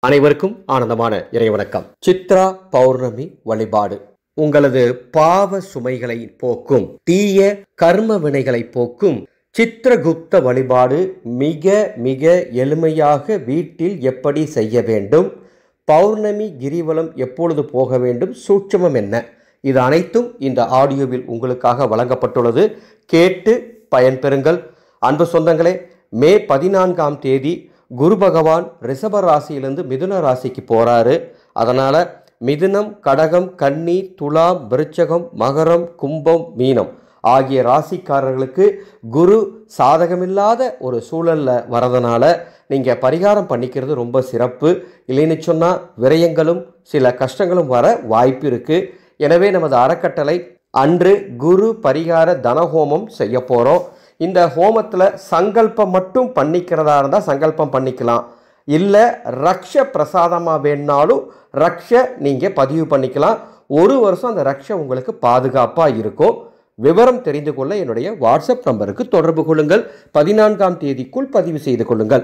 அனைவருக்கும் ஆனந்தமான இறைவணக்கம். சித்ரா பௌர்ணமி வழிபாடு உங்களது பாவ சுமைகளை போக்கும், தீய கர்ம வினைகளை போக்கும் சித்ரகுப்த வழிபாடு மிக மிக எளிமையாக வீட்டில் எப்படி செய்ய வேண்டும், பௌர்ணமி கிரிவலம் எப்பொழுது போக வேண்டும், சூட்சமம் என்ன, இது அனைத்தும் இந்த ஆடியோவில் உங்களுக்காக வழங்கப்பட்டுள்ளது. கேட்டு பயன்பெறுங்கள். அன்பு சொந்தங்களே, மே 14ஆம் தேதி குரு பகவான் ரிஷப ராசியிலிருந்து மிதுன ராசிக்கு போகிறாரு. அதனால் மிதுனம், கடகம், கன்னி, துலாம், விருச்சகம், மகரம், கும்பம், மீனம் ஆகிய ராசிக்காரர்களுக்கு குரு சாதகமில்லாத ஒரு சூழலில் வரதுனால நீங்கள் பரிகாரம் பண்ணிக்கிறது ரொம்ப சிறப்பு. இல்லைன்னு சொன்னால் விரயங்களும் சில கஷ்டங்களும் வர வாய்ப்பு இருக்குது. எனவே நமது அறக்கட்டளை அன்று குரு பரிகார தனஹோமம் செய்ய போகிறோம். இந்த ஹோமத்தில் சங்கல்பம் மட்டும் பண்ணிக்கிறதா இருந்தால் சங்கல்பம் பண்ணிக்கலாம். இல்லை ரக்ஷ பிரசாதமாக வேணுனாலும் ரக்ஷ நீங்கள் பதிவு பண்ணிக்கலாம். ஒரு வருஷம் அந்த ரக்ஷ உங்களுக்கு பாதுகாப்பாக இருக்கும். விவரம் தெரிந்து கொள்ள என்னுடைய வாட்ஸ்அப் நம்பருக்கு தொடர்பு கொள்ளுங்கள். 14ஆம் தேதிக்குள் பதிவு செய்து கொள்ளுங்கள்.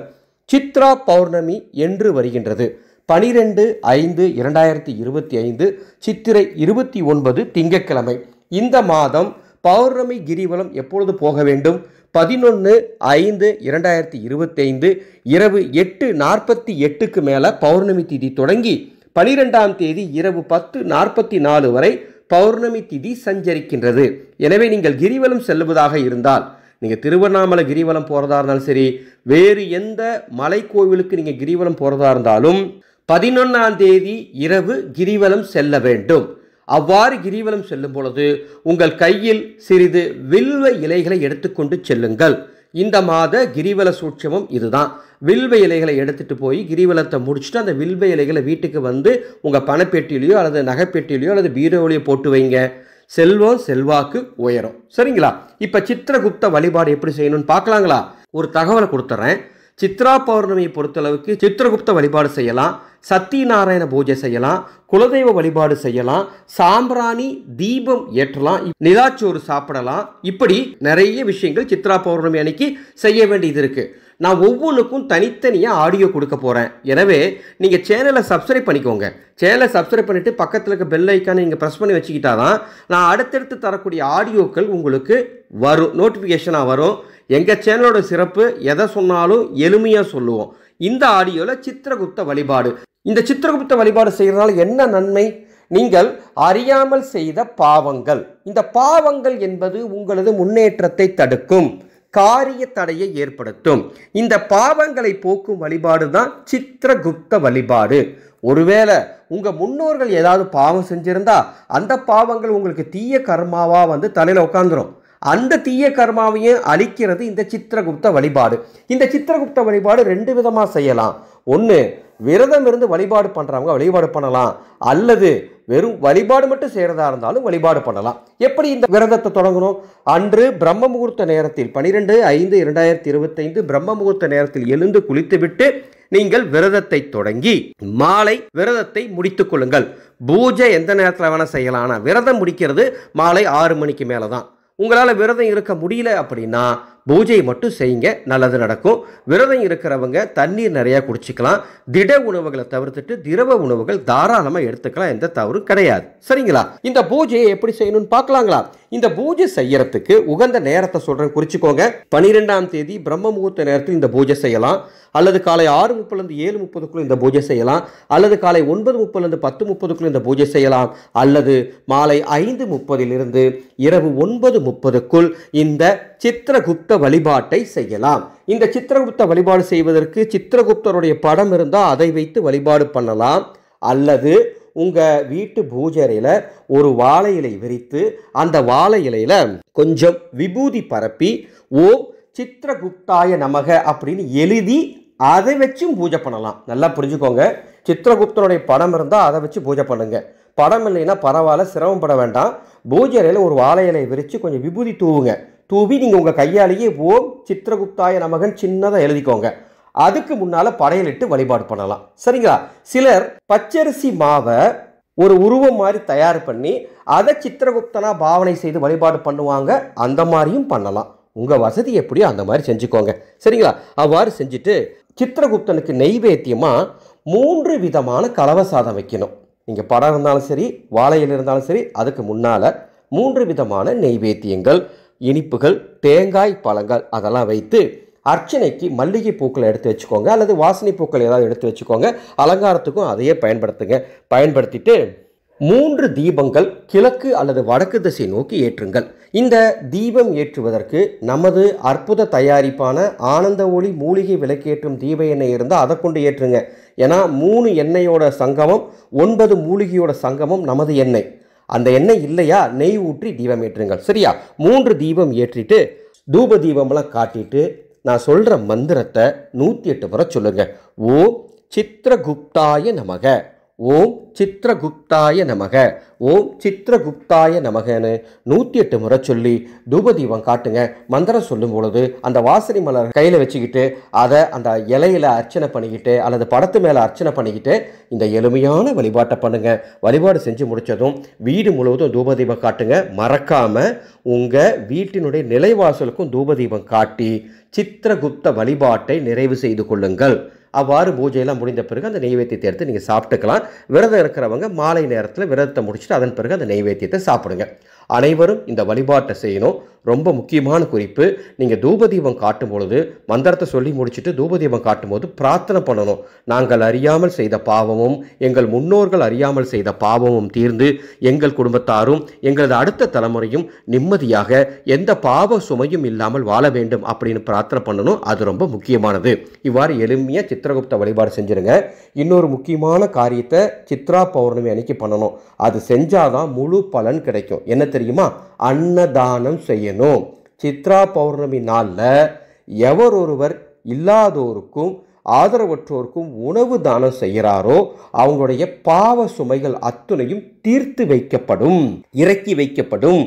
சித்ரா பௌர்ணமி என்று வருகின்றது. 12/5/2025 சித்திரை 29 திங்கட்கிழமை. இந்த மாதம் பௌர்ணமி கிரிவலம் எப்பொழுது போக வேண்டும்? 11/5/2025 இரவு 8:48க்கு மேலே பௌர்ணமி திதி தொடங்கி 12ஆம் தேதி இரவு 10:44 வரை பௌர்ணமி திதி சஞ்சரிக்கின்றது. எனவே நீங்கள் கிரிவலம் செல்வதாக இருந்தால், நீங்கள் திருவண்ணாமலை கிரிவலம் போகிறதா இருந்தாலும் சரி, வேறு எந்த மலை கோவிலுக்கு நீங்கள் கிரிவலம் போகிறதா இருந்தாலும் 11ஆம் தேதி இரவு கிரிவலம் செல்ல வேண்டும். அவ்வாறு கிரிவலம் செல்லும் பொழுது உங்கள் கையில் சிறிது வில்வ இலைகளை எடுத்துக்கொண்டு செல்லுங்கள். இந்த மாத கிரிவல சூட்சமம் இதுதான். வில்வ இலைகளை எடுத்துகிட்டு போய் கிரிவலத்தை முடிச்சுட்டு அந்த வில்வ இலைகளை வீட்டுக்கு வந்து உங்கள் பணப்பெட்டியிலையோ அல்லது நகைப்பெட்டியிலையோ அல்லது பீரோவிலையோ போட்டு வைங்க. செல்வம் செல்வாக்கு உயரும். சரிங்களா? இப்போ சித்ரகுப்த வழிபாடு எப்படி செய்யணும்னு பார்க்கலாங்களா? ஒரு தகவலை கொடுத்துட்றேன். சித்ரா பௌர்ணமியை பொறுத்தளவுக்கு சித்ரகுப்த வழிபாடு செய்யலாம், சத்தியநாராயண பூஜை செய்யலாம், குலதெய்வ வழிபாடு செய்யலாம், சாம்பிராணி தீபம் ஏற்றலாம், நிலாச்சோறு சாப்பிடலாம். இப்படி நிறைய விஷயங்கள் சித்ரா பௌர்ணமி அன்னைக்கு செய்ய வேண்டியது இருக்குது. நான் ஒவ்வொன்றுக்கும் தனித்தனியாக ஆடியோ கொடுக்க போகிறேன். எனவே நீங்கள் சேனலை சப்ஸ்கிரைப் பண்ணிக்கோங்க. சேனலை சப்ஸ்கிரைப் பண்ணிவிட்டு பக்கத்தில் இருக்க பெல் ஐக்கானை நீங்கள் ப்ரெஸ் பண்ணி வச்சுக்கிட்டா தான் நான் அடுத்தடுத்து தரக்கூடிய ஆடியோக்கள் உங்களுக்கு வரும், நோட்டிஃபிகேஷனாக வரும். எங்கள் சேனலோட சிறப்பு எதை சொன்னாலும் எளிமையாக சொல்லுவோம். இந்த ஆடியோவில் சித்ரகுப்த வழிபாடு, இந்த சித்ரகுப்த வழிபாடு செய்கிறதுனால என்ன நன்மை? நீங்கள் அறியாமல் செய்த பாவங்கள், இந்த பாவங்கள் என்பது உங்களது முன்னேற்றத்தை தடுக்கும், காரிய தடையை ஏற்படுத்தும். இந்த பாவங்களை போக்கும் வழிபாடு தான் சித்ரகுப்த வழிபாடு. ஒருவேளை உங்கள் முன்னோர்கள் ஏதாவது பாவம் செஞ்சிருந்தா அந்த பாவங்கள் உங்களுக்கு தீய கர்மாவாக வந்து தலையில் உட்காந்துரும். அந்த தீய கர்மாவையும் அழிக்கிறது இந்த சித்ரகுப்த வழிபாடு. இந்த சித்ரகுப்த வழிபாடு 2 விதமாக செய்யலாம். ஒன்று, விரதம் இருந்து வழிபாடு பண்ணுறவங்க வழிபாடு பண்ணலாம், அல்லது வெறும் வழிபாடு மட்டும் செய்கிறதா இருந்தாலும் வழிபாடு பண்ணலாம். எப்படி இந்த விரதத்தை தொடங்கணும்? அன்று பிரம்ம முகூர்த்த நேரத்தில் 12/5/2025 பிரம்ம முகூர்த்த நேரத்தில் எழுந்து குளித்துவிட்டு நீங்கள் விரதத்தை தொடங்கி மாலை விரதத்தை முடித்துக் கொள்ளுங்கள். பூஜை எந்த நேரத்தில் வேணால் செய்யலாம். ஆனால் விரதம் முடிக்கிறது மாலை 6 மணிக்கு மேலே தான். உங்களால் விரதம் இருக்க முடியல அப்படின்னா பூஜை மட்டும் செய்யுங்க, நல்லது நடக்கும். விரதம் இருக்கிறவங்க தண்ணீர் நிறையா குடிச்சிக்கலாம். திட உணவுகளை தவிர்த்துட்டு திரவ உணவுகள் தாராளமாக எடுத்துக்கலாம், எந்த தவறும் கிடையாது. சரிங்களா? இந்த பூஜையை எப்படி செய்யணும்னு பார்க்கலாங்களா? இந்த பூஜை செய்யறதுக்கு உகந்த நேரத்தை சொல்கிறேன், குறிச்சிக்கோங்க. 12ஆம் தேதி பிரம்ம முகூர்த்த நேரத்தில் இந்த பூஜை செய்யலாம், அல்லது காலை 6:30 7:30 இந்த பூஜை செய்யலாம், அல்லது காலை 9:30 10:30 இந்த பூஜை செய்யலாம், அல்லது மாலை 5:30 இரவு 9:30 இந்த சித்ரகுப்த வழிபாட்டை செய்யலாம். இந்த சித்ரகுப்த வழிபாடு செய்வதற்கு சித்ரகுப்தருடைய படம் இருந்தால் அதை வைத்து வழிபாடு பண்ணலாம், அல்லது உங்கள் வீட்டு பூஜை அறையில் ஒரு வாழை இலை விரித்து அந்த வாழை இலையில் கொஞ்சம் விபூதி பரப்பி ஓம் சித்ரகுப்தாய நமக அப்படின்னு எழுதி அதை வச்சும் பூஜை பண்ணலாம். நல்லா புரிஞ்சுக்கோங்க. சித்ரகுப்தனுடைய படம் இருந்தால் அதை வச்சு பூஜை பண்ணுங்க. படம் இல்லைன்னா பரவாயில்ல, சிரமப்பட வேண்டாம். பூஜை அறையில் ஒரு வாழை இலை விரித்து கொஞ்சம் விபூதி தூவுங்க. தூவி நீங்கள் உங்கள் கையாலேயே ஓம் சித்ரகுப்தாய நமகன் சின்னதாக எழுதிக்கோங்க. அதுக்கு முன்னால் படையலிட்டு வழிபாடு பண்ணலாம். சரிங்களா? சிலர் பச்சரிசி மாவை ஒரு உருவம் மாதிரி தயார் பண்ணி அதை சித்ரகுப்தனா பாவனை செய்து வழிபாடு பண்ணுவாங்க. அந்த மாதிரியும் பண்ணலாம். உங்கள் வசதி எப்படியோ அந்த மாதிரி செஞ்சுக்கோங்க. சரிங்களா? அவ்வாறு செஞ்சுட்டு சித்ரகுப்தனுக்கு நெய்வேத்தியமாக 3 விதமான கலவை சாதம் வைக்கணும். நீங்கள் படம் இருந்தாலும் சரி, வாழையில் இருந்தாலும் சரி, அதுக்கு முன்னால் 3 விதமான நெய்வேத்தியங்கள், இனிப்புகள், தேங்காய், பழங்கள் அதெல்லாம் வைத்து அர்ச்சனைக்கு மல்லிகை பூக்களை எடுத்து வச்சுக்கோங்க, அல்லது வாசனை பூக்கள் ஏதாவது எடுத்து வச்சுக்கோங்க. அலங்காரத்துக்கும் அதையே பயன்படுத்திட்டு 3 தீபங்கள் கிழக்கு அல்லது வடக்கு திசை நோக்கி ஏற்றுங்கள். இந்த தீபம் ஏற்றுவதற்கு நமது அற்புத தயாரிப்பான ஆனந்த ஒளி மூலிகை விளக்கேற்றும் தீப எண்ணெய் இருந்தால் அதை கொண்டு ஏற்றுங்க. ஏன்னா 3 எண்ணெயோட சங்கமம் 9 மூலிகையோட சங்கமம் நமது எண்ணெய். அந்த எண்ணெய் இல்லையா, நெய் ஊற்றி தீபம் ஏற்றுங்கள். சரியா? 3 தீபம் ஏற்றிட்டு தூப தீபம்லாம் காட்டிட்டு நான் சொல்கிற மந்திரத்தை 108 முறை சொல்லுங்க. ஓம் சித்ரகுப்தாய நமக, ஓம் சித்ரகுப்தாய நமக, ஓம் சித்ரகுப்தாய நமகன்னு 108 முறை சொல்லி தூபதீபம் காட்டுங்க. மந்திரம் சொல்லும் பொழுது அந்த வாசனை மலர் கையில் வச்சுக்கிட்டு அதை அந்த இலையில் அர்ச்சனை பண்ணிக்கிட்டு அல்லது படத்து மேலே அர்ச்சனை பண்ணிக்கிட்டு இந்த எளிமையான வழிபாட்டை பண்ணுங்க. வழிபாடு செஞ்சு முடித்ததும் வீடு முழுவதும் தூபதீபம் காட்டுங்க. மறக்காமல் உங்கள் வீட்டினுடைய நிலைவாசலுக்கும் தூபதீபம் காட்டி சித்ரகுப்த வழிபாட்டை நிறைவு செய்து கொள்ளுங்கள். அவ்வாறு பூஜையெல்லாம் முடிந்த பிறகு அந்த நெய்வேத்தியத்தை எடுத்து நீங்கள் சாப்பிட்டுக்கலாம். விரதம் இருக்கிறவங்க மாலை நேரத்தில் விரதத்தை முடிச்சுட்டு அதன் பிறகு அந்த நெய்வேத்தியத்தை சாப்பிடுங்க. அனைவரும் இந்த வழிபாட்டை செய்யணும். ரொம்ப முக்கியமான குறிப்பு, நீங்கள் தூபதீபம் காட்டும் பொழுது மந்திரத்தை சொல்லி முடிச்சுட்டு தூபதீபம் காட்டும் போது பிரார்த்தனை பண்ணணும். நாங்கள் அறியாமல் செய்த பாவமும் எங்கள் முன்னோர்கள் அறியாமல் செய்த பாவமும் தீர்ந்து எங்கள் குடும்பத்தாரும் எங்களது அடுத்த தலைமுறையும் நிம்மதியாக எந்த பாவ சுமையும் இல்லாமல் வாழ வேண்டும் அப்படின்னு பிரார்த்தனை பண்ணணும். அது ரொம்ப முக்கியமானது. இவ்வாறு எளிமையாக சித்ரகுப்த வழிபாடு செஞ்சுருங்க. இன்னொரு முக்கியமான காரியத்தை சித்ரா பௌர்ணமி அன்னைக்கு பண்ணணும். அது செஞ்சாதான் முழு பலன் கிடைக்கும். என்ன தெரியுமா? அன்னதானம் செய்யணும். சித்ரா பௌர்ணமி நாளில் எவர் ஒருவர் இல்லாதோருக்கும் ஆதரவற்றோருக்கும் உணவு தானம் செய்கிறாரோ அவங்களுடைய பாவ சுமைகள் அத்துணையும் தீர்த்து வைக்கப்படும், இறக்கி வைக்கப்படும்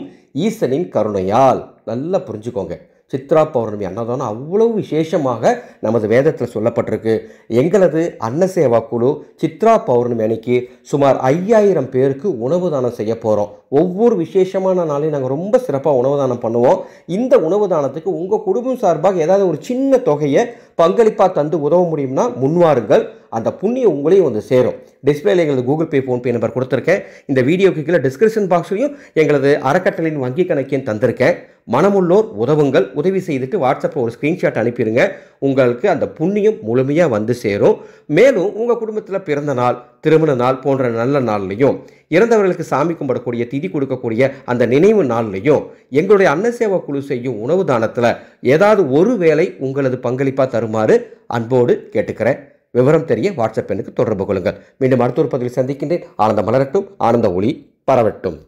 ஈசனின் கருணையால். நல்லா புரிஞ்சுக்கோங்க. சித்ரா பௌர்ணமி அன்னதானம் அவ்வளவு விசேஷமாக நமது வேதத்தில் சொல்லப்பட்டிருக்கு. எங்களது அன்னசேவா குழு சித்ரா பௌர்ணமி அன்னைக்கு சுமார் 5000 பேருக்கு உணவு தானம் செய்ய போகிறோம். ஒவ்வொரு விசேஷமான நாளையும் நாங்கள் ரொம்ப சிறப்பாக உணவு தானம் பண்ணுவோம். இந்த உணவு தானத்துக்கு உங்கள் குடும்பம் சார்பாக ஏதாவது ஒரு சின்ன தொகையை பங்களிப்பாக தந்து உதவ முடியும்னா முன்வாருங்கள். அந்த புண்ணியம் உங்களையும் வந்து சேரும். டிஸ்பிளேல எங்களது கூகுள் பே, ஃபோன்பே நம்பர் கொடுத்துருக்கேன். இந்த வீடியோக்கு கீழே டிஸ்கிரிப்ஷன் பாக்ஸ்லையும் எங்களது அறக்கட்டளையின் வங்கி கணக்கையும் தந்திருக்கேன். மனமுள்ளோர் உதவுங்கள். உதவி செய்துட்டு வாட்ஸ்அப்பில் ஒரு ஸ்க்ரீன்ஷாட் அனுப்பிடுங்க. உங்களுக்கு அந்த புண்ணியம் முழுமையாக வந்து சேரும். மேலும் உங்கள் குடும்பத்தில் பிறந்த நாள், திருமண நாள் போன்ற நல்ல நாள்லையும், இறந்தவர்களுக்கு சாமி கும்பிடக்கூடிய திதி கொடுக்கக்கூடிய அந்த நினைவு நாள்லையும் எங்களுடைய அன்னசேவா குழு செய்யும் உணவு தானத்தில் ஏதாவது ஒரு வேளை உங்களது பங்களிப்பாக தருமாறு அன்போடு கேட்டுக்கிறேன். விவரம் தெரிய வாட்ஸ்அப் எண்ணுக்கு தொடர்பு கொள்ளுங்கள். மீண்டும் அடுத்த ஒரு பதிவில் சந்திக்கின்றேன். ஆனந்த மலரட்டும், ஆனந்த ஒளி பரவட்டும்.